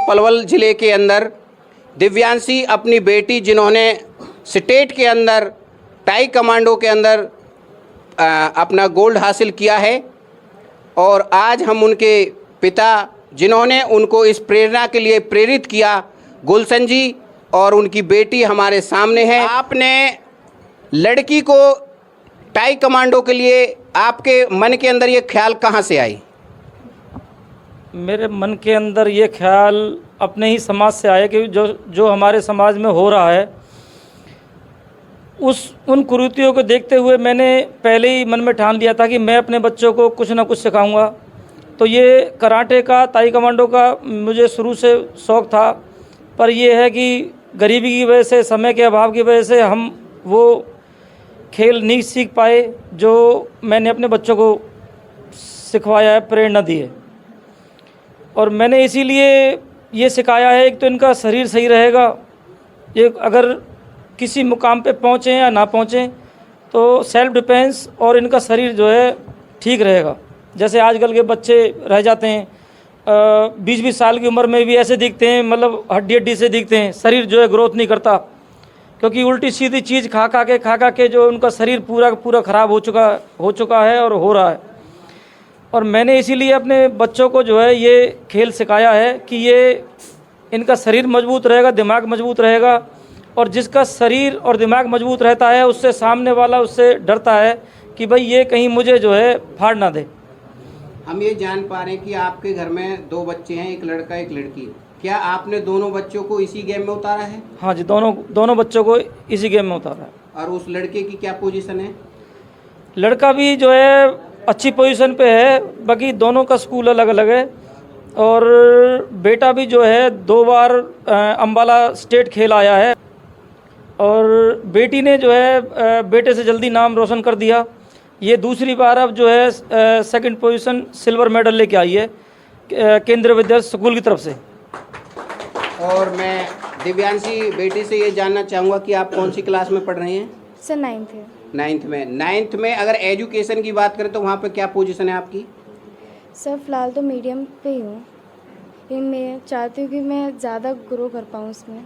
पलवल ज़िले के अंदर दिव्यांशी अपनी बेटी जिन्होंने स्टेट के अंदर टाई कमांडो के अंदर अपना गोल्ड हासिल किया है, और आज हम उनके पिता जिन्होंने उनको इस प्रेरणा के लिए प्रेरित किया, गुलशन जी और उनकी बेटी हमारे सामने है। आपने लड़की को टाई कमांडो के लिए आपके मन के अंदर ये ख्याल कहाँ से आई? मेरे मन के अंदर ये ख्याल अपने ही समाज से आया कि जो हमारे समाज में हो रहा है उन कुरीतियों को देखते हुए मैंने पहले ही मन में ठान लिया था कि मैं अपने बच्चों को कुछ ना कुछ सिखाऊंगा। तो ये कराटे का, ताई कमांडो का मुझे शुरू से शौक़ था, पर यह है कि गरीबी की वजह से, समय के अभाव की वजह से हम वो खेल नहीं सीख पाए जो मैंने अपने बच्चों को सिखवाया है, प्रेरणा दी है। और मैंने इसीलिए ये सिखाया है, एक तो इनका शरीर सही रहेगा, ये अगर किसी मुकाम पे पहुँचें या ना पहुँचें तो सेल्फ डिफेंस और इनका शरीर जो है ठीक रहेगा। जैसे आजकल के बच्चे रह जाते हैं 20-20 साल की उम्र में भी ऐसे दिखते हैं, मतलब हड्डी से दिखते हैं, शरीर जो है ग्रोथ नहीं करता, क्योंकि उल्टी सीधी चीज़ खा खा के जो उनका शरीर पूरा ख़राब हो चुका है और हो रहा है। और मैंने इसीलिए अपने बच्चों को जो है ये खेल सिखाया है कि ये इनका शरीर मजबूत रहेगा, दिमाग मजबूत रहेगा, और जिसका शरीर और दिमाग मजबूत रहता है उससे सामने वाला उससे डरता है कि भाई ये कहीं मुझे जो है फाड़ ना दे। हम ये जान पा रहे हैं कि आपके घर में 2 बच्चे हैं, एक लड़का एक लड़की। क्या आपने दोनों बच्चों को इसी गेम में उतारा है? हाँ जी, दोनों बच्चों को इसी गेम में उतारा है। और उस लड़के की क्या पोजीशन है? लड़का भी जो है अच्छी पोजीशन पे है, बाकी दोनों का स्कूल अलग अलग है। और बेटा भी जो है 2 बार अम्बाला स्टेट खेल आया है, और बेटी ने जो है बेटे से जल्दी नाम रोशन कर दिया। ये दूसरी बार अब जो है सेकंड पोजीशन सिल्वर मेडल लेके आई है केंद्रीय विद्यालय स्कूल की तरफ से। और मैं दिव्यांशी बेटी से ये जानना चाहूँगा कि आप कौन सी क्लास में पढ़ रही हैं? सर 9th है। 9th में अगर एजुकेशन की बात करें तो वहाँ पे क्या पोजीशन है आपकी? सर फ़िलहाल तो मीडियम पे ही हूँ, लेकिन मैं चाहती हूँ कि मैं ज़्यादा ग्रो कर पाऊँ उसमें।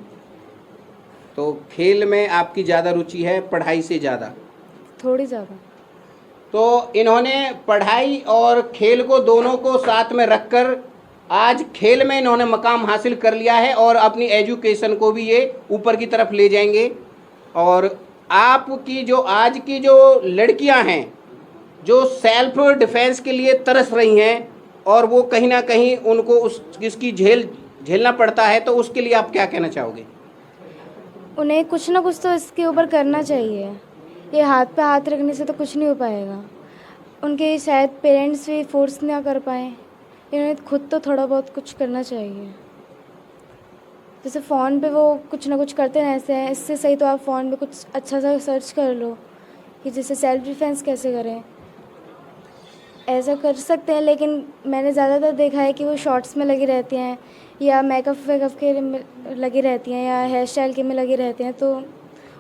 तो खेल में आपकी ज़्यादा रुचि है पढ़ाई से ज़्यादा? थोड़ी ज़्यादा। तो इन्होंने पढ़ाई और खेल को दोनों को साथ में रखकर आज खेल में इन्होंने मकाम हासिल कर लिया है, और अपनी एजुकेशन को भी ये ऊपर की तरफ ले जाएंगे। और आपकी जो आज की जो लड़कियां हैं जो सेल्फ डिफेंस के लिए तरस रही हैं, और वो कहीं ना कहीं उनको इसकी झेलना पड़ता है, तो उसके लिए आप क्या कहना चाहोगे? उन्हें कुछ ना कुछ तो इसके ऊपर करना चाहिए। ये हाथ पे हाथ रखने से तो कुछ नहीं हो पाएगा। उनके शायद पेरेंट्स भी फोर्स ना कर पाएँ, इन्हें खुद तो थोड़ा बहुत कुछ करना चाहिए। जैसे फ़ोन पे वो कुछ ना कुछ करते रहते हैं, इससे सही तो आप फ़ोन पे कुछ अच्छा सा सर्च कर लो कि जैसे सेल्फ डिफेंस कैसे करें, ऐसा कर सकते हैं। लेकिन मैंने ज़्यादातर देखा है कि वो शॉर्ट्स में लगी रहती हैं, या मेकअप के में लगी रहती हैं, या हेयर स्टाइल के में लगी रहती हैं, तो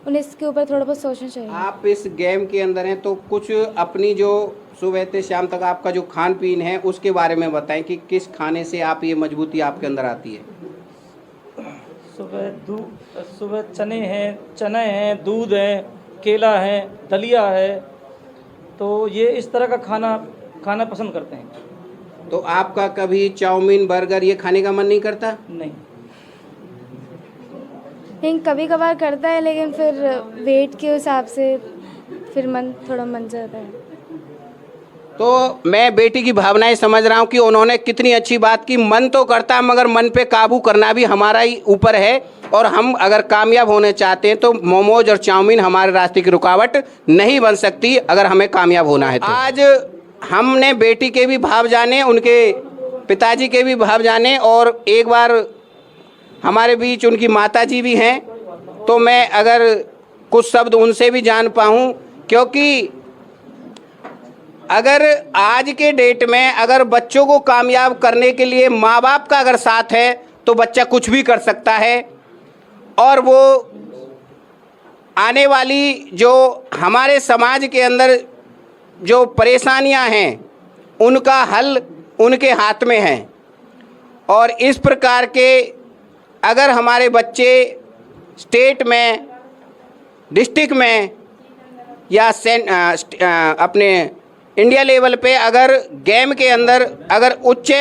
उन्हें इसके ऊपर थोड़ा बहुत सोचना चाहिए। आप इस गेम के अंदर हैं, तो कुछ अपनी जो सुबह से शाम तक आपका जो खान पीन है उसके बारे में बताएं कि किस खाने से आप ये मजबूती आपके अंदर आती है? सुबह चने हैं, दूध है, केला है, दलिया है, तो ये इस तरह का खाना पसंद करते हैं। तो आपका कभी चाउमीन बर्गर ये खाने का मन नहीं करता? नहीं, कभी कभार करता है, लेकिन फिर वेट के हिसाब से फिर थोड़ा मन जाता है। तो मैं बेटी की भावनाएं समझ रहा हूं कि उन्होंने कितनी अच्छी बात की। मन तो करता है, मगर मन पे काबू करना भी हमारा ही ऊपर है, और हम अगर कामयाब होने चाहते हैं तो मोमोज और चाउमीन हमारे रास्ते की रुकावट नहीं बन सकती अगर हमें कामयाब होना है तो। आज हमने बेटी के भी भाव जाने, उनके पिताजी के भी भाव जाने, और एक बार हमारे बीच उनकी माताजी भी हैं, तो मैं अगर कुछ शब्द उनसे भी जान पाऊँ, क्योंकि अगर आज के डेट में अगर बच्चों को कामयाब करने के लिए माँ बाप का अगर साथ है तो बच्चा कुछ भी कर सकता है, और वो आने वाली जो हमारे समाज के अंदर जो परेशानियां हैं उनका हल उनके हाथ में है। और इस प्रकार के अगर हमारे बच्चे स्टेट में, डिस्ट्रिक्ट में या अपने इंडिया लेवल पे अगर गेम के अंदर अगर उच्च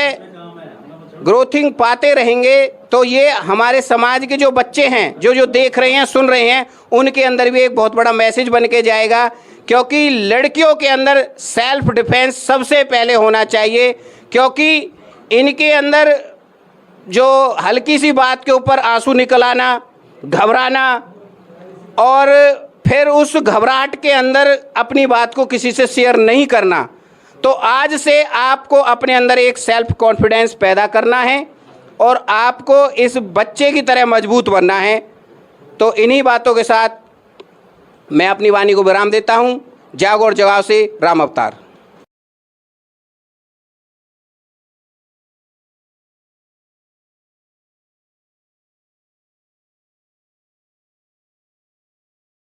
ग्रोथिंग पाते रहेंगे तो ये हमारे समाज के जो बच्चे हैं, जो देख रहे हैं, सुन रहे हैं, उनके अंदर भी एक बहुत बड़ा मैसेज बन के जाएगा। क्योंकि लड़कियों के अंदर सेल्फ डिफेंस सबसे पहले होना चाहिए, क्योंकि इनके अंदर जो हल्की सी बात के ऊपर आंसू निकल आना, घबराना और फिर उस घबराहट के अंदर अपनी बात को किसी से शेयर नहीं करना, तो आज से आपको अपने अंदर एक सेल्फ कॉन्फिडेंस पैदा करना है और आपको इस बच्चे की तरह मजबूत बनना है। तो इन्हीं बातों के साथ मैं अपनी वाणी को विराम देता हूँ। जागो और जगाओ से राम अवतार।